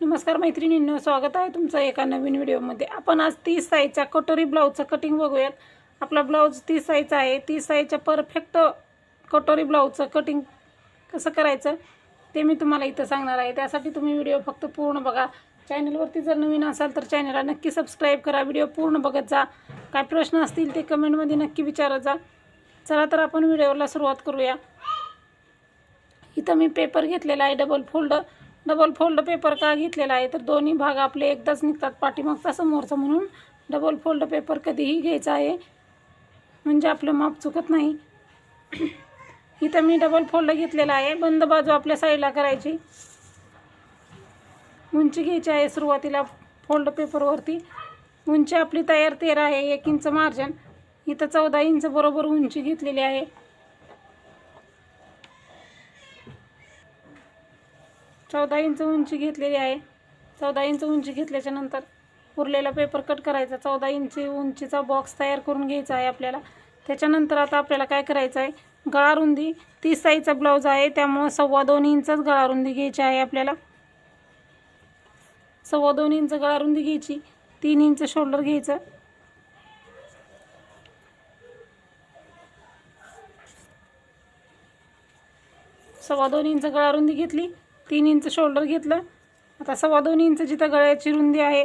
नमस्कार मैत्रिणींनो, स्वागत आहे तुमचं एका नवीन व्हिडिओमध्ये। आपण आज 30 साईजचा कटोरी ब्लाउजचं कटिंग बघूयात। आपला ब्लाउज 30 साईजचा आहे। 30 साईजच्या परफेक्ट कटोरी ब्लाउजचं कटिंग कसं करायचं ते मी तुम्हाला इथं सांगणार आहे। त्यासाठी तुम्ही व्हिडिओ फक्त पूर्ण बघा। चॅनलवरती जर नवीन असाल तर चॅनलला नक्की सबस्क्राइब करा। व्हिडिओ पूर्ण बघत जा। काय प्रश्न असतील ते कमेंटमध्ये नक्की विचारत जा। चला तर आपण व्हिडिओला सुरुवात करूया। इथं मी पेपर घेतलेला आहे डबल फोल्ड पेपर का घेतलेला आहे तर दोन्ही भाग आपले एकदाच निघतात, पाठीमागचा समोरचा, म्हणून डबल फोल्ड पेपर कधीही घ्यायचा आहे म्हणजे आपलं माप चुकत नाही। इथं मी डबल फोल्ड घेतलेला आहे। बंद बाजू आपल्या साईडला करायची। उंची घ्यायची आहे सुरुवातीला फोल्ड पेपरवरती। उंची आपली तयार 13 आहे। 1 इंच मार्जिन, इथं 14 इंच बरोबर उंची घेतलेली आहे। 14 इंच उंची घेतलेली आहे। 14 इंच उंची घेतल्याच्या नंतर उरलेला पेपर कट करायचा। 14 इंच उंचीचा बॉक्स तयार करून घ्यायचा आहे आपल्याला। त्याच्यानंतर आता आपल्याला काय करायचं आहे, गळा रुंदी 30 साईजचा ब्लाउज आहे त्यामुळे 2.25 इंचच गळा रुंदी घ्यायची आहे आपल्याला। 2.25 इंच गळा रुंदी घ्यायची। 3 इंच शोल्डर घ्यायचं। सव्वा 2 इंच गळा रुंदी घेतली। 3 इंच शोल्डर घेतलं। आता 2.25 इंच जिथं गळ्याची रुंदी आहे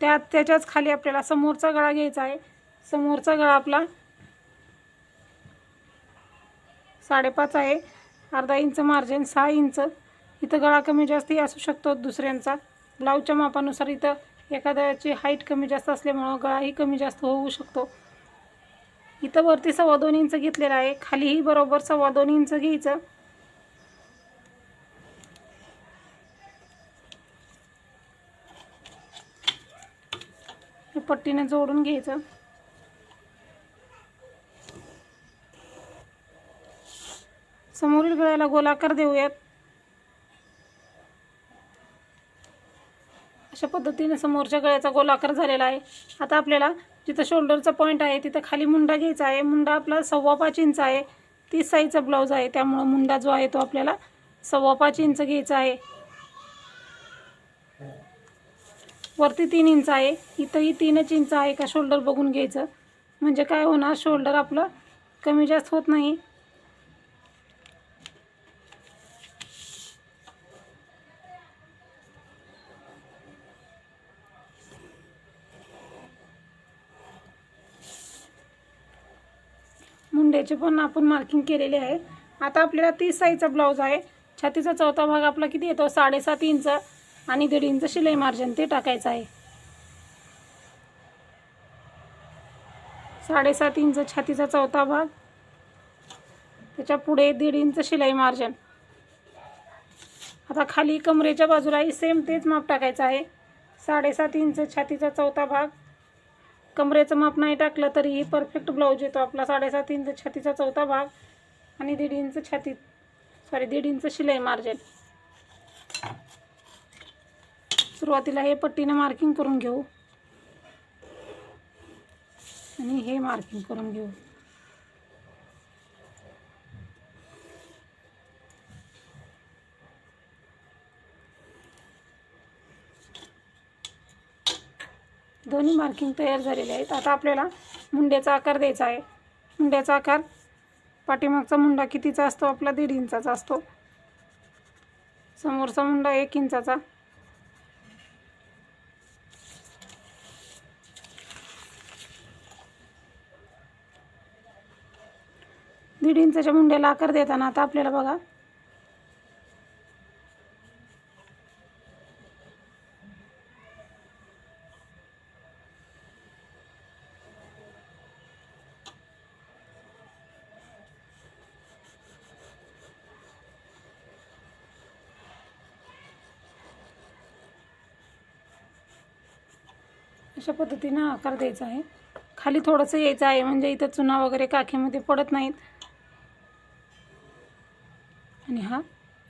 त्याच्याच खाली आपल्याला समोरचा गळा घ्यायचा आहे। समोरचा गळा आपला 5.5 आहे। अर्धा इंच मार्जिन, 6 इंच। इथं गळा कमी जास्त असू शकतो दुसऱ्यांचा, ब्लाऊजच्या मापानुसार। इथं एखाद्याची हाईट कमी जास्त असल्यामुळं गळाही कमी जास्त होऊ शकतो। इथं वरती 2.25 इंच घेतलेला आहे, खालीही बरोबर 2.25 इंच घ्यायचं। पट्टीने जोडून घ्यायचं। समोरील गळ्याला गोलाकार देऊयात। अशा पद्धतीने समोरच्या गळ्याचा गोलाकार झालेला आहे। आता आपल्याला जिथं शोल्डरचा पॉइंट आहे तिथं खाली मुंडा घ्यायचा आहे। मुंडा आपला 5.25 इंच आहे। 30 साईजचा ब्लाउज आहे त्यामुळे मुंडा जो आहे तो आपल्याला 5.25 इंच घ्यायचा आहे। वरती 3 इंच आहे, इथंही 3 इंच आहे का शोल्डर बघून घ्यायचं, म्हणजे काय होणार, शोल्डर आपलं कमी जास्त होत नाही। मुंड्याचे पण आपण मार्किंग केलेले आहे। आता आपल्याला 30 साईजचा ब्लाउज आहे। छातीचा चौथा भाग आपला किती येतो, 7.5 इंच आणि 1.5 इंच शिलाई मार्जिन ते टाकायचं आहे। 7.5 इंच छातीचा चौथा भाग, त्याच्या पुढे 1.5 इंच शिलाई मार्जिन। आता खाली कमरेच्या बाजूलाही सेम तेच माप टाकायचं आहे। 7.5 इंच छातीचा चौथा भाग, कमरेचं माप नाही टाकलं तरीही परफेक्ट ब्लाऊज येतो आपला। 7.5 इंच छातीचा चौथा भाग आणि 1.5 इंच शिलाई मार्जिन। सुरुवातीला हे पट्टीने मार्किंग करून घेऊ आणि हे मार्किंग करून घेऊ। दोन्ही मार्किंग तयार झालेले आहेत। आता आपल्याला मुंड्याचा आकार द्यायचा आहे। मुंड्याचा आकार पाठीमागचा मुंडा कितीचा असतो आपला, 1.5 इंचाचा असतो। समोरचा मुंडा 1 इंचाचा। दीड इंचाच्या मुंड्याला आकार देताना आता आपल्याला बघा, अशा पद्धतीने आकार द्यायचा आहे। खाली थोडंसं यायचं आहे म्हणजे इथं चुना वगैरे काखेमध्ये पडत नाहीत। आणि हा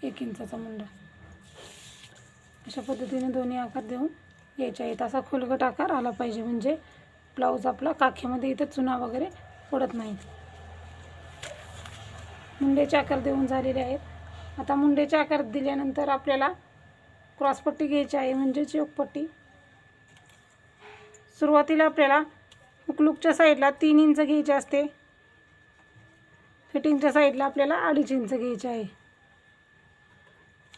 1 इंचाचा मुंडा। अशा पद्धतीने दोन्ही आकार देऊन यायचे आहेत। असा खोलगट आकार आला पाहिजे म्हणजे ब्लाऊज आपला काखेमध्ये इथं चुना वगैरे पडत नाहीत। मुंड्याचे आकार देऊन झालेले आहेत। आता मुंड्याचे आकार दिल्यानंतर आपल्याला क्रॉसपट्टी घ्यायची आहे, म्हणजेच योगपट्टी. सुरुवातीला आपल्याला हुकलूकच्या साईडला 3 इंच घ्यायचे असते. फिटिंगच्या साईडला आपल्याला 2.5 इंच घ्यायचे आहे.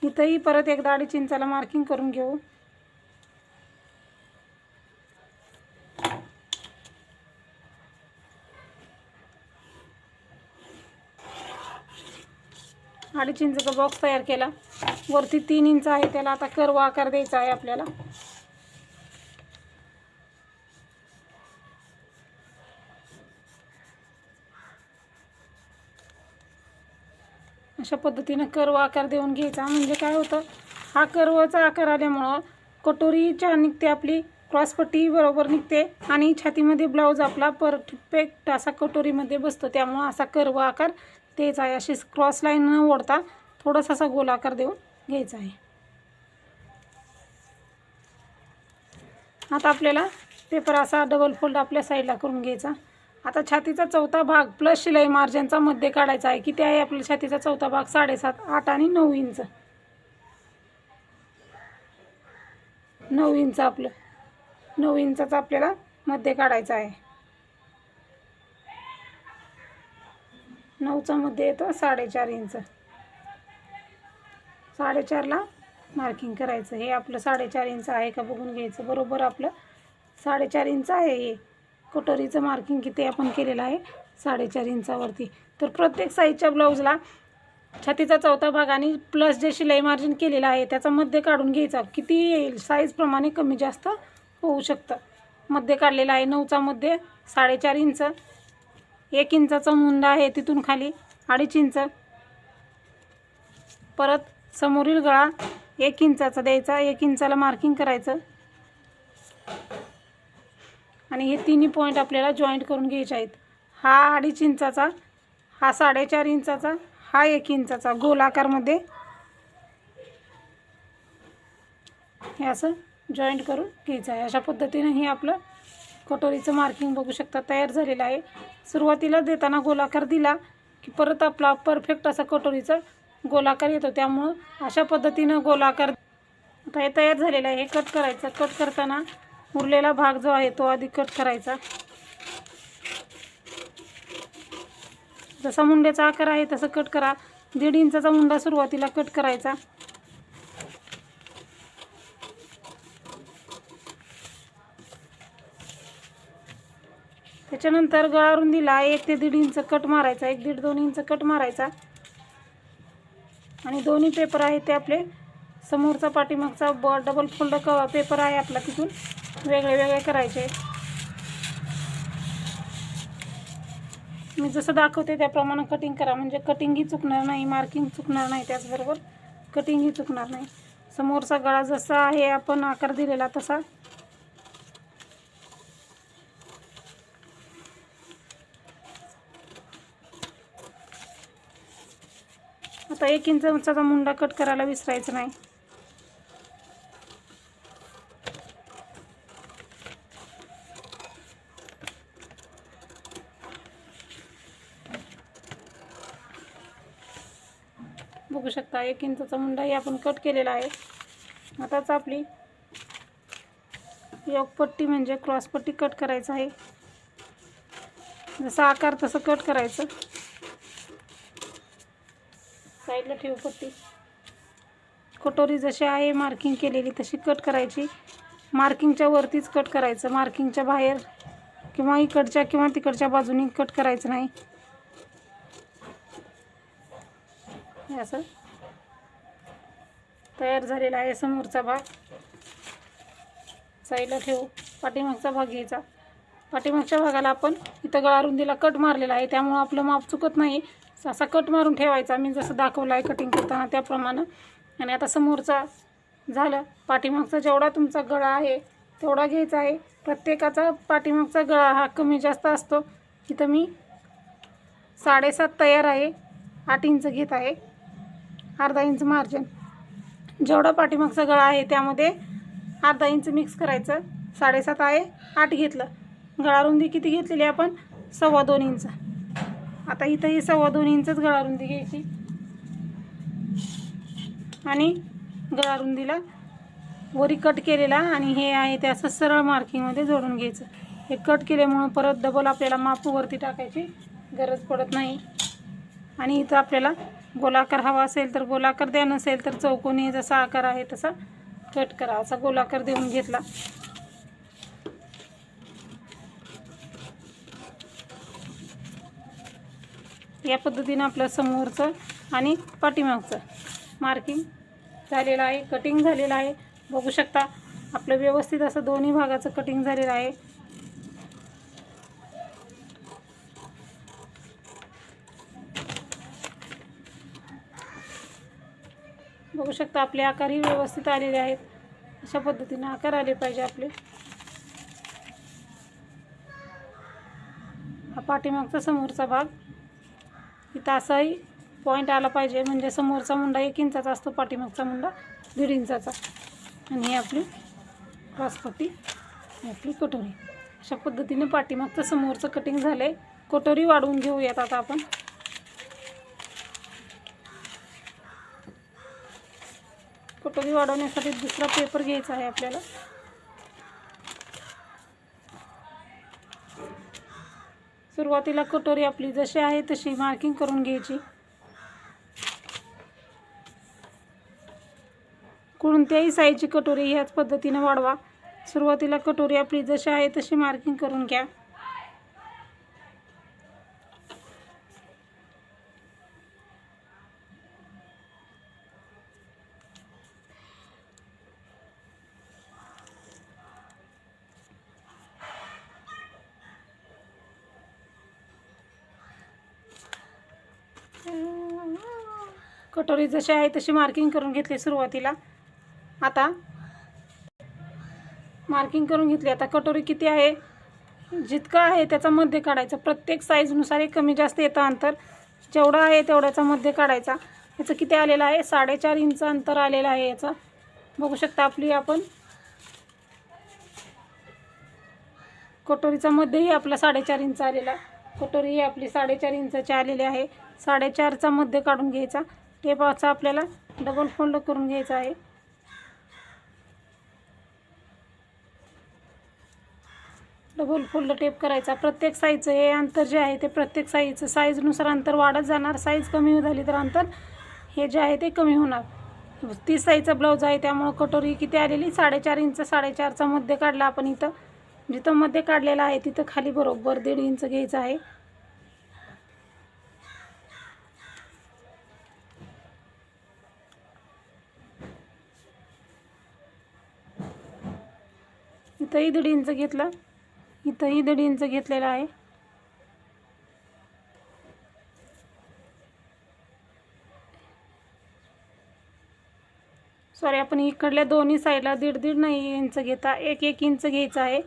इथंही परत एकदा 2.5 इंचाला मार्किंग करून घेऊ. अडीच इंचचा बॉक्स तयार केला. वरती 3 इंच आहे, त्याला आता कर्व आकार द्यायचा आहे आपल्याला. अशा पद्धतीने कर्व आकार देऊन घ्यायचा. म्हणजे काय होतं, हा कर्वचा आकार आल्यामुळं कटोरी छान निघते, आपली क्रॉसपट्टी बरोबर निघते आणि छातीमध्ये ब्लाऊज आपला परफेक्ट असा कटोरीमध्ये बसतो. त्यामुळं असा कर्व आकार द्यायचा आहे. अशी क्रॉस लाईन न ओढता थोडासा असा गोल आकार देऊन घ्यायचा आहे. आता आपल्याला पेपर असा डबल फोल्ड आपल्या साईडला करून घ्यायचा. आता छातीचा चौथा भाग प्लस शिलाई मार्जिनचा मध्ये काढायचा आहे. किती आहे आपल्या छातीचा चौथा भाग? 7.5, 8 आणि 9 इंच. 9 इंच आपलं 9 इंचाचा आपल्याला मध्ये काढायचा आहे. 9चा मध्ये येतो 4.5 इंच. 4.5ला मार्किंग करायचं. हे आपलं 4.5 इंच आहे का बघून घ्यायचं. बरोबर आपलं 4.5 इंच आहे. हे कटोरीचं मार्किंग किती आपण केलेलं आहे? 4.5 इंचावरती. तर प्रत्येक साईजच्या ब्लाऊजला छातीचा चौथा भाग आणि प्लस जे शिलाई मार्जिन केलेलं आहे त्याचा मध्ये काढून घ्यायचा. किती येईल साईजप्रमाणे कमी जास्त होऊ शकतं. मध्ये काढलेला आहे 9चा मध्ये 4.5 इंच. 1 इंचाचा मुंडा आहे, तिथून खाली 2.5 इंच. परत समोरील गळा 1 इंचाचा द्यायचा. 1 इंचाला मार्किंग करायचं आणि हे तिन्ही पॉईंट आपल्याला जॉईंट करून घ्यायचे आहेत. हा 2.5 इंचाचा, हा 4.5 इंचाचा, हा 1 इंचाचा गोल आकारमध्ये हे असं जॉईंट करून घ्यायचं आहे. अशा पद्धतीने हे आपलं कटोरीचं मार्किंग बघू शकता तयार झालेलं आहे. सुरुवातीला देताना गोलाकार दिला की परत आपला परफेक्ट असा कटोरीचा गोलाकार येतो. त्यामुळं अशा पद्धतीनं गोलाकार आता हे तयार झालेलं आहे. हे कट करायचं. कट करताना उरलेला भाग जो आहे तो आधी कट करायचा. जसा मुंड्याचा आकार आहे तसं कट करा. 1.5 इंचाचा मुंडा सुरुवातीला कट करायचा. त्याच्यानंतर गळा रुंदीला 1 ते 1.5 इंच कट मारायचा. 1, 1.5, 2 इंच कट मारायचा आणि दोन्ही पेपर आहे ते आपले समोरचा पाठीमागचा डबल फोल्ड पेपर आहे आपला, तिथून वेगळे वेगळे करायचे. मी जसं दाखवते त्याप्रमाणे कटिंग करा. म्हणजे कटिंगही चुकणार नाही, मार्किंग चुकणार नाही, त्याचबरोबर कटिंगही चुकणार नाही. समोरचा गळा जसा आहे आपण आकार दिलेला तसा आता 1 इंचाचा मुंडा कट करायला विसरायचं नाही. बघू शकता 1 इंचाचा मुंडाही आपण कट केलेला आहे. आताच आपली योगपट्टी म्हणजे क्रॉसपट्टी कट करायचं आहे. जसा आकार तसं कट करायचं. साईडला ठेवू पट्टी. कटोरी जशी आहे मार्किंग केलेली तशी कट करायची. मार्किंगच्या वरतीच कट करायचं. मार्किंगच्या बाहेर किंवा इकडच्या किंवा तिकडच्या बाजूनी कट करायचं नाही. असं तयार झालेला आहे समोरचा भाग. साईडला ठेवू. पाठीमागचा भाग घ्यायचा. पाठीमागच्या भागाला आपण इथं गळा रुंदीला कट मारलेला आहे, त्यामुळं आपलं माप चुकत नाही. असा कट मारून ठेवायचा मी जसं दाखवलं आहे कटिंग करताना त्याप्रमाणे. आणि आता समोरचा झालं. पाठीमागचा जेवढा तुमचा गळा आहे तेवढा घ्यायचा आहे. प्रत्येकाचा पाठीमागचा गळा हा कमी जास्त असतो. इथं मी 7.5 तयार आहे. 8 इंच घेत आहे. अर्धा इंच मार्जिन. जेवढा पाठीमागचा गळा आहे त्यामध्ये अर्धा इंच मिक्स करायचं. 7.5 आहे, 8 घेतलं. गळा रुंदी किती घेतलेली आपण? 2.25 इंच. आता इथं ही 2.25 इंचच गळा रुंदी घ्यायची आणि गळा रुंदीला वरी कट केलेला आणि हे आहे ते असं सरळ मार्किंगमध्ये जोडून घ्यायचं. हे कट केल्यामुळं परत डबल आपल्याला माप वरती टाकायची गरज पडत नाही. आणि इथं आपल्याला गोलाकार हवा असेल तर गोलाकार द्या, नसेल तर चौकोनी जसा आकार आहे तसा कट करा. असा गोलाकार देऊन घेतला. या पद्धतीनं आपलं समोरचं आणि पाठीमागचं मार्किंग झालेलं आहे, कटिंग झालेलं आहे. बघू शकता आपलं व्यवस्थित असं दोन्ही भागाचं कटिंग झालेलं आहे. बघू शकता आपले आकारही व्यवस्थित आलेले आहेत. अशा पद्धतीने आकार आले पाहिजे आपले. हा पाठीमागचा समोरचा भाग इथं असाही पॉईंट आला पाहिजे, म्हणजे समोरचा मुंडा 1 इंचाचा असतो, पाठीमागचा मुंडा 1.5 इंचाचा. आणि ही आपली क्रॉसपट्टी, आपली कटोरी. अशा पद्धतीने पाठीमागचं समोरचं कटिंग झालं आहे. कटोरी वाढवून घेऊयात आता आपण. कटोरी वाढवण्यासाठी दुसरा पेपर घ्यायचा आहे आपल्याला. सुरुवातीला कटोरी आपली जशी आहे तशी मार्किंग करून घ्यायची. कोणत्याही साईजची कटोरी ह्याच पद्धतीने वाढवा. सुरुवातीला कटोरी आपली जशी आहे तशी मार्किंग करून घ्या. कटोरी जशी आहे तशी मार्किंग करून घेतली सुरुवातीला. आता मार्किंग करून घेतली. आता कटोरी किती आहे जितकं आहे त्याचा मध्य काढायचा. प्रत्येक साईजनुसार कमी जास्त येतं अंतर. जेवढा आहे तेवढ्याचा मध्य काढायचा. याचं किती आलेलं आहे 4.5 इंच अंतर आलेलं आहे याचं. बघू शकता आपली आपण कटोरीचा मध्यही आपला 4.5 इंच आलेला. कटोरी ही आपली 4.5 इंचाची आलेली आहे. 4.5चा मध्य काढून घ्यायचा. टेपाचा आपल्याला डबल फोल्ड करून घ्यायचा आहे. डबल फोल्ड टेप करायचा. प्रत्येक साईजचं हे अंतर जे आहे ते प्रत्येक साईजनुसार अंतर वाढत जाणार. साईज कमी झाली तर अंतर हे जे आहे ते कमी होणार. 30 साईजचा ब्लाऊज आहे त्यामुळे कटोरी किती आलेली 4.5 इंच. 4.5चा मध्य काढला आपण. इथं जिथं मध्य काढलेला आहे तिथं खाली बरोबर 1.5 इंच घ्यायचं आहे. इथंही 1.5 इंच घेतलं. इथंही 1.5 इंच घेतलेला आहे. सॉरी, आपण इकडल्या दोन्ही साईडला 1.5 नाही इंच घेता 1 इंच घ्यायचं आहे.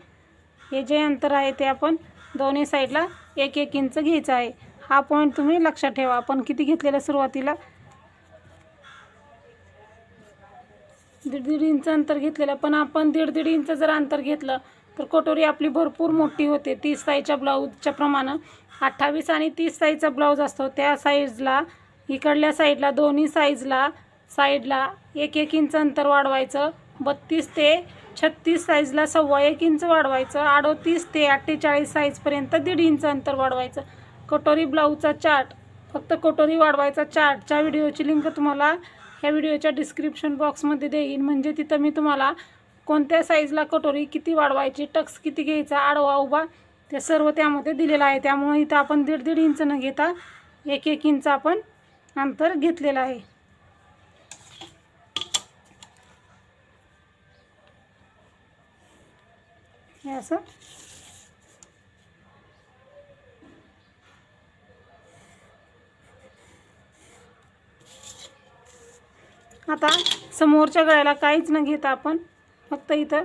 हे जे अंतर आहे ते आपण दोन्ही साईडला 1 इंच घ्यायचं आहे. हा पॉईंट तुम्ही लक्षात ठेवा. आपण किती घेतलेलं सुरुवातीला 1.5 इंच अंतर घेतलेलं, पण आपण 1.5 इंच जर अंतर घेतलं तर कटोरी आपली भरपूर मोठी होते. 30 साईजच्या ब्लाऊजच्या प्रमाणे 28 आणि 30 साईजचा ब्लाऊज असतो. त्या साईजला इकडल्या साईडला दोन्ही साईडला 1 इंच अंतर वाढवायचं. 32 ते 36 साईजला 1.25 इंच वाढवायचं. 38 ते 48 साईजपर्यंत 1.5 इंच अंतर वाढवायचं. कटोरी ब्लाऊजचा चार्ट, फक्त कटोरी वाढवायचा चार्टच्या व्हिडिओची लिंक तुम्हाला ह्या व्हिडिओच्या डिस्क्रिप्शन बॉक्समध्ये देईन. म्हणजे तिथं मी तुम्हाला कोणत्या साईजला कटोरी किती वाढवायची, टक्स किती घ्यायचा, आडवा उभा, ते सर्व त्यामध्ये दिलेलं आहे. त्यामुळे इथं आपण 1.5 इंच न घेता 1 इंच आपण अंतर घेतलेलं आहे. हे असं आता समोरच्या गळ्याला काहीच न घेता आपण फक्त इथं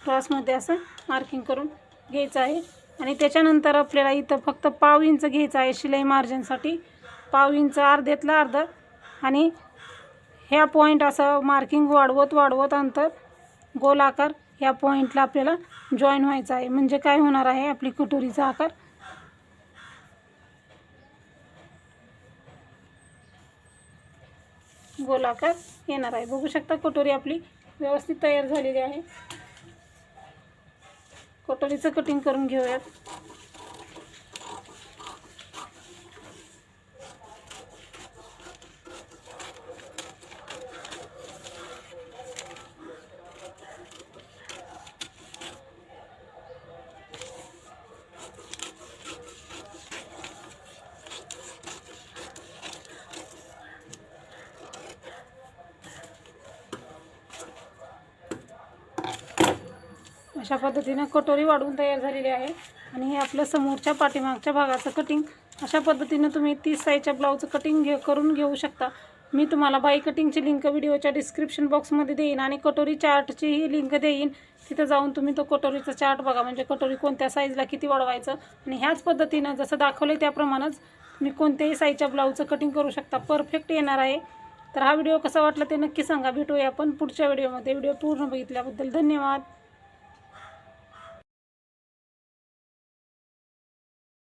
क्रॉसमध्ये असं मार्किंग करून घ्यायचं आहे. आणि त्याच्यानंतर आपल्याला इथं फक्त 1/2 इंच घ्यायचं आहे शिलाई मार्जिनसाठी. 1/2 इंच अर्ध्यातलं अर्ध. आणि ह्या पॉईंट असं मार्किंग वाढवत अंतर गोल आकार ह्या पॉईंटला आपल्याला जॉईन व्हायचं आहे. म्हणजे काय होणार आहे आपली कटोरीचा आकार गोलाकार येणार आहे। बघू शकता कटोरी आपली व्यवस्थित तयार झालेली आहे। कटोरीचं कटिंग करून घेऊयात। अशा पद्धतीने कटोरी वाढवून तयार झालेली आहे आणि हे आपलं समोरच्या पाठीमागच्या भागाचं कटिंग अशा पद्धतीने तुम्ही 30 साईजच्या ब्लाऊजचं कटिंग करून घेऊ शकता। मी तुम्हाला बाई कटिंगची लिंक व्हिडिओच्या डिस्क्रिप्शन बॉक्समध्ये देईन आणि कटोरी चार्टचीही लिंक देईन। तिथं जाऊन तुम्ही तो कटोरीचा चार्ट बघा, म्हणजे कटोरी कोणत्या साईजला किती वाढवायचं आणि ह्याच पद्धतीनं जसं दाखवलं त्याप्रमाणेच तुम्ही कोणत्याही साईजच्या ब्लाऊजचं कटिंग करू शकता। परफेक्ट येणार आहे। तर हा व्हिडिओ कसा वाटला ते नक्की सांगा। भेटूया आपण पुढच्या व्हिडिओमध्ये। व्हिडिओ पूर्ण बघितल्याबद्दल धन्यवाद।